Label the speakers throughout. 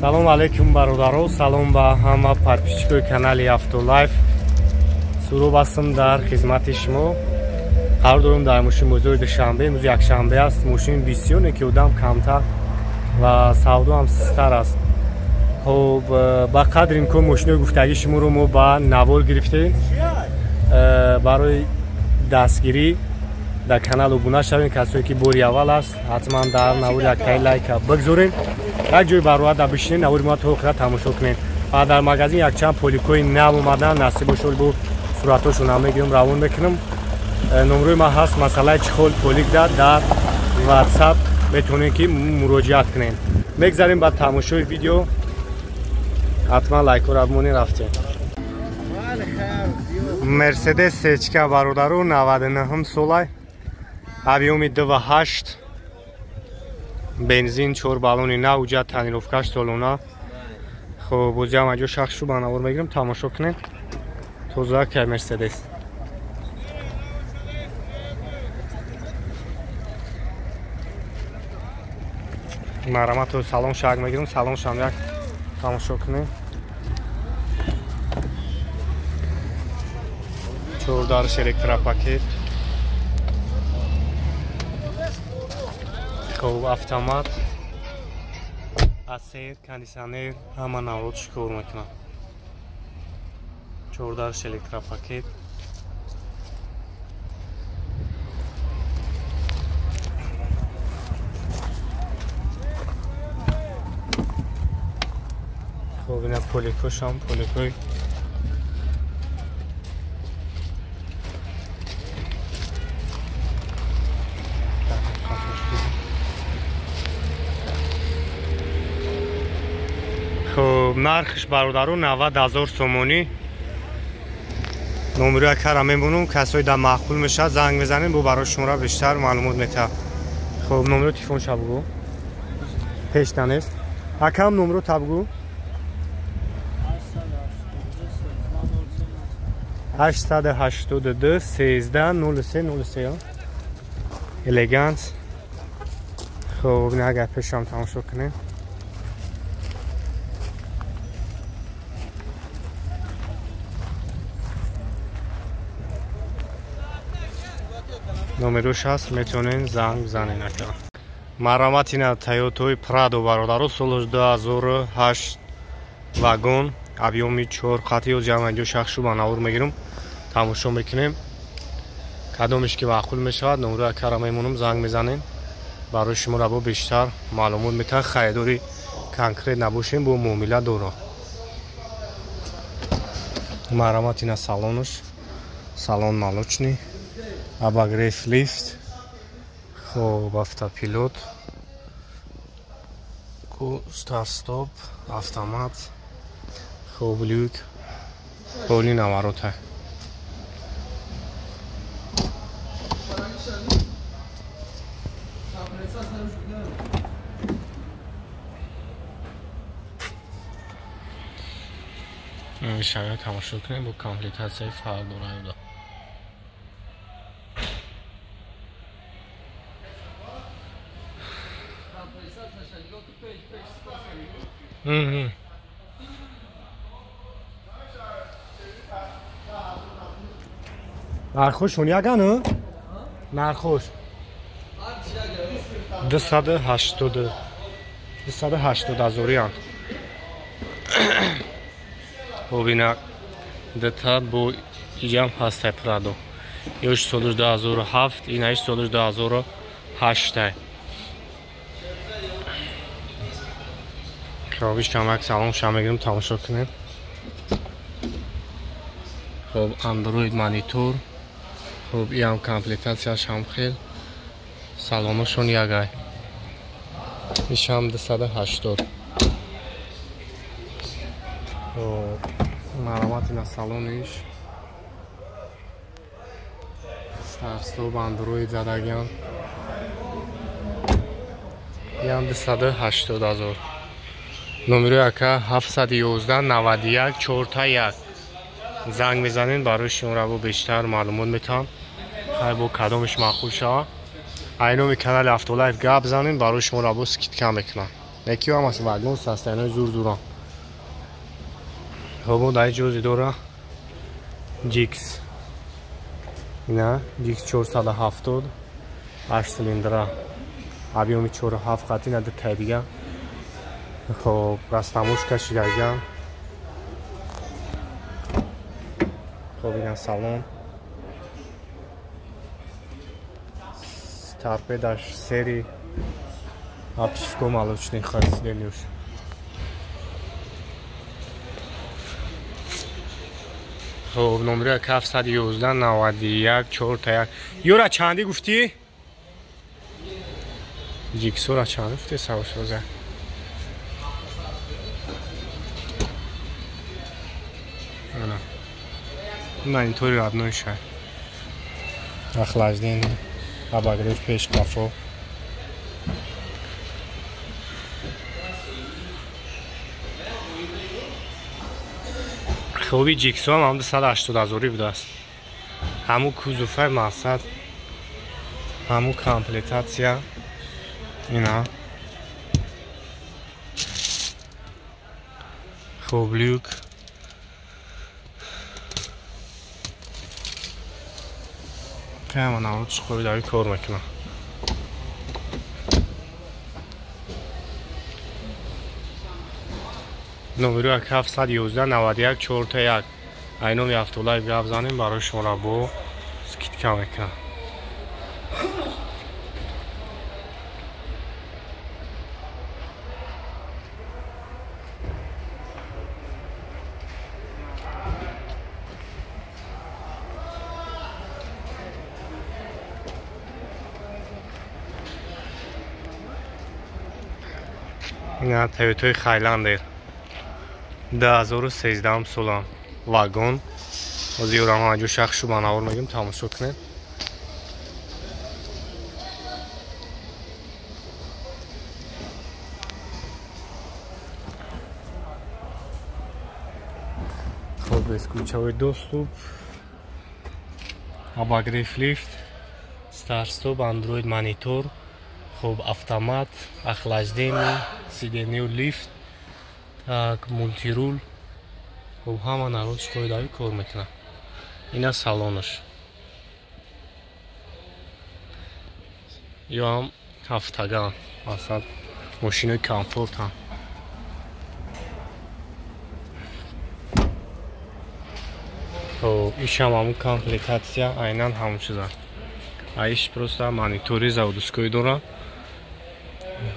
Speaker 1: салом алейкум бародаро, салом ба ҳама подписчикои канали Автолайф. Сурӯб ҳастам дар хизмати шумо. Қарор дорам дар мошин мӯзои душанбе, имрӯз якшанбе аст. Мошин бисёр неки одам камтар ва савдо ҳам систар аст. Хоб ба қадри имкон мошинои гуфтагии шуморо мо ба навор гирифтем. Барои дастгирӣ дар канал обуна шавем. Касое ки бори аввал аст, ҳатман дар навор яктаи лайка бигзорем. Як ҷои барояда бишинем, навори мо то охира тамошо кунем. Ва дар магазин якчанд поликои нав омадан, насиб бошад бо суратҳошон ҳам мегирам, равон мекунам. Номерои ман ҳаст, масъалаи чӣ хол полик дар WhatsApp метавонем ки муроҷиат кунем. Мегзарем ба тамошои видео. ҳатман лайкора бимонем, рафтем. Мерседес сечка бародару 99 солай, объеми 2.8, бензин 4 баллони нав, ҳуҷҷат танировкаш солона. хоб бозиам аҷо шахшу ба навор мегирам, тамошо кунем. тозака Мерседес. марамату салон шаг мегирам, салон шам як тамошо кунем. 14 электропакет. хоб автомат, асер, кондиционер, ҳама наводаш кор мекунад. 14 электропакет. хоб ина поликошам, поликой хоб нархш бародару 90,000 сомонӣ. номерои кара мемонам, касои дар маъқул мешавад занг мезанем, бо барои шуморо бештар маълумот метавад. хоб номерои телефон шабгу пешта нест. акам номеро табгу 882 13 элеганс. хоб ин агар пешам тамошо кунем. номерош ҳаст, метавонен занг бизанен. ака мараматина Toyota Prado бародаро, соли 2008 вагон, объеми 4 хати 50 шахшу ба навор мегирам, тамошо мекунем. кадомиш ки маъқул мешавад, номерои акара мемонам, занг мезанен, барои шумо ра бо бештар маълумот метавад. харидори конкрет набошем, бо муомила доро. мараматина салонош, салон молочный, обогрев лифт, хоб автопилот, старт стоп, автомат, хоб люк, поли наворота. шароит тамошо кунем, бо комплектатсияи фарқ дорад. нархошон ягану? нархош 280,000 ян. бобина дета бо иҷам ҳастай Prado. ёш соли 2007, инаиш соли 2008. хобиш камак салон шам мегирам, тамошо кунем. хоб Android монитор, хоб иам комплектатсияш ҳам хел, салоношон ягай. ишам 280. мараматина салониш, старстоп Android задагиам, иам 280,000. номерои ака 711 91 41. занг мезанен, барои шуморо бо бештар маълумот метавам. хай бо кадомиш маъқул шавад. айноми канали Автолайф гап занем, барои шуморо бо скидка мекунам. یکی هم از واگن هست اینا زور زوران خب دای جوزی داره جیکس اینا جیکس 470 8 سیلیندر объёми 4-7 قطعی نده تا دیگه خب رستموش کشیده دیگه خب اینا سالن торпедаш серии оптическо-молочный холодильник. خب نمره 711 91 4 تا 1 یورا چندی گفتی؟ جیکسورا چند گفتی سواش روزه نه اینطوری ردنوی شد اخلاجدین обогрев печь кафе. خوبی جیکسو هم 280,000 بوده است. همون کوزوفه مقصد همون کامپلیتاسیا اینا خوب لیوک همه نمودش خوبی داری کار میکنه نمره 711 91 4 تا 1 اینو میافتولای گپ زنیم برای شما را با سکیتکا میکنه اینا تویوتای خایلندر 2013 سال واگن از یوران ها جو شخص بناور میگیم تماشا کنید خب اسکوچاوی دوستوب обогрев лифт старт-стоп андроид монитор خب автомат охлаждение сидению лифт так мультирул خب همه نروش خودایی کار میکنه اینا سالانش یا هم هفتگان اصلا ماشین کامفورت هم خب ایش هم همون کامپلیتاسیا اینان همون چیزا ایش پروستا مانیتوری زودسکوی داره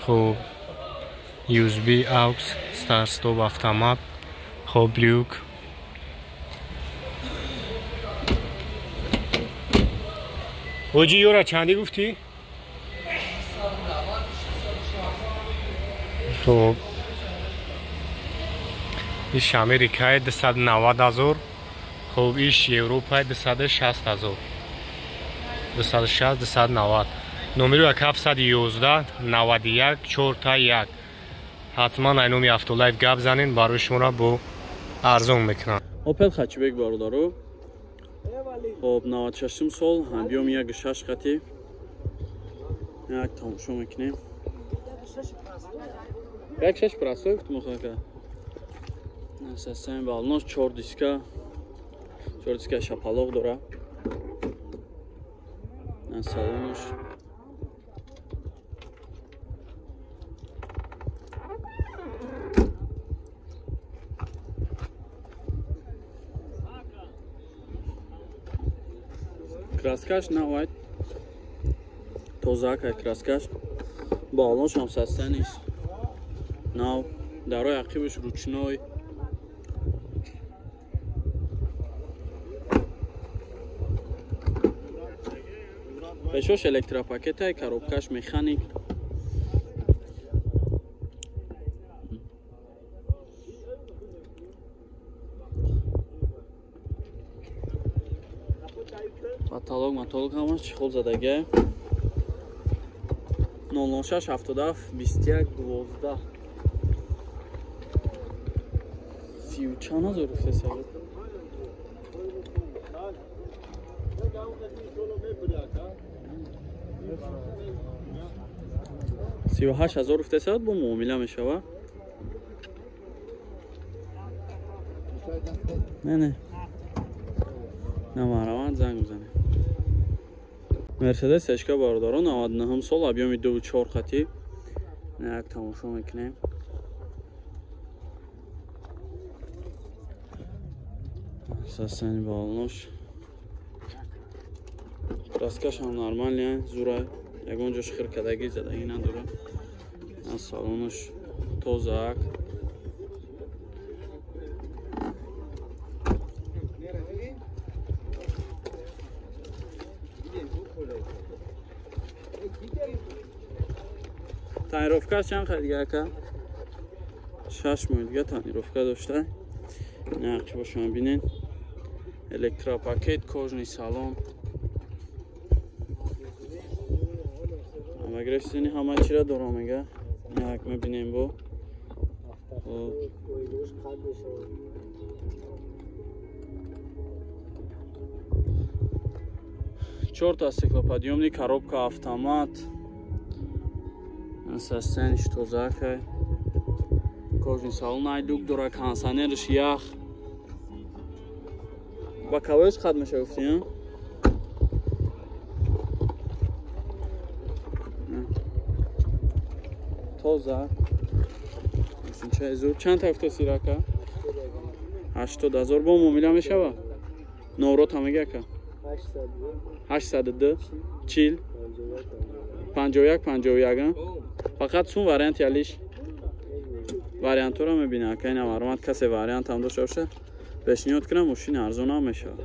Speaker 1: خب USB AUX start stop автомат خب لیوک اوجی یورا چندی گفتی؟ خب ایش امریکای 290,000 خب ایش یوروپای 260,000 260 290 نمره 711 91 4 تا 1 حتما اینو میافتولایف گپ زنین برای شما را با ارزون میکنن
Speaker 2: اوپل خچبک برادرو خب 96 سال هم بیام یک 6 قطعی یک تماشا میکنیم یک 6 پرستوی گفتم آخه که اساساً بالناش 4 دیسکا شپالوق داره سالونش краскаш навайт тозака краскаш балонош ҳам саста нест нав дарои ақибаш ручной пешош электропакетай коробкаш механик матолог ҳамаш чихол задага 006 77 21 12 30 чанд ҳазор гуфта сабад 30 38000 گفته با معامله میشود. نه نماروان زنگ بزنه. مرسدس اشکا باردارو 99 سال объеми 2.4 خطی. نه یک تماشا میکنیم. اساساً بالنوش. Краскаш هم нормальный, зура. Ягон жош хиркадаги зада ина дура. Аз салонош тозак. Тонировкаш чанд хадига ака? 6 мой дига тонировка дошта. Нақш бо шумо бинен. Электропакет, кожный салон. Агрессивный hamma chira doram ega. Як мебинем бо. 4 стеклоподъемник, коробка автомат. Ассистент тозака. Кожный салон айдук дора, кондиционерш ях. Ба кавош хат меша гуфтин? Тоза. Чанд та гуфтаси рака? 80000 бо муомила мешава? Наврот ҳамаги ака? 802 40 51 51. Фақат сум вариант ялиш. Вариантора мебина ака ина мармат касе вариант ҳам дошта боша. Пешниҳод кунам мошина арзон ҳам мешава.